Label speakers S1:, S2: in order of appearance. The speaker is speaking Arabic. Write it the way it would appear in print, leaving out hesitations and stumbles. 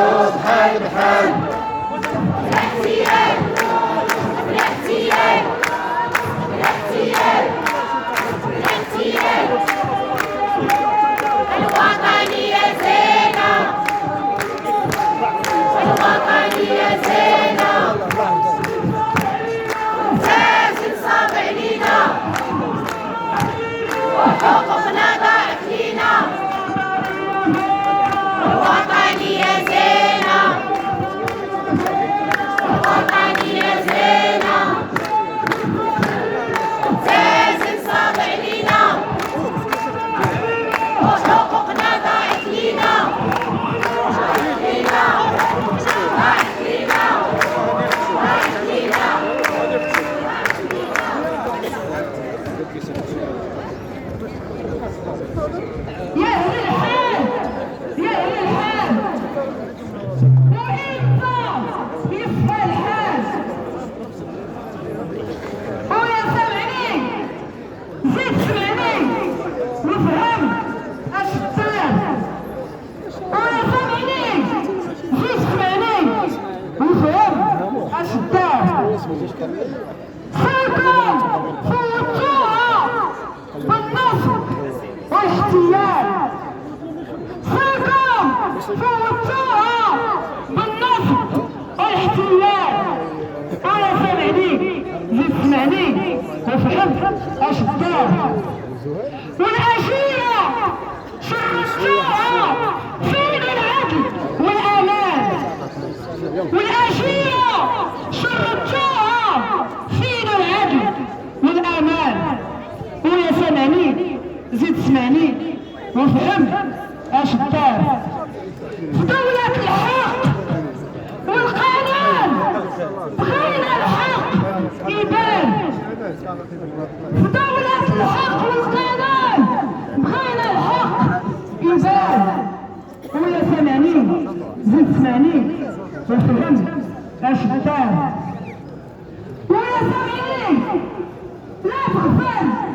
S1: اليوم حال بحال
S2: الوطنية زينة الوطنية زينة لازم صابع لينا وحقوقنا ضاعت لينا الوطنية زينة الوطنية زينة لازم صابع لينا وحقوقنا ضاعت لينا
S3: والأشياء شرفتوها فين العدل والأمان والأشياء شرفتوها فين العدل والأمان ويا ثمانين زيد ثمانين وفهم اش دار في دولة الحق والقانون بغينا الحق يبان في دولة الحق والقانون بغينا الحق يبان ويا ثمانين زيد ثمانين وفهم اش دار ويا ثمانين لا تغفل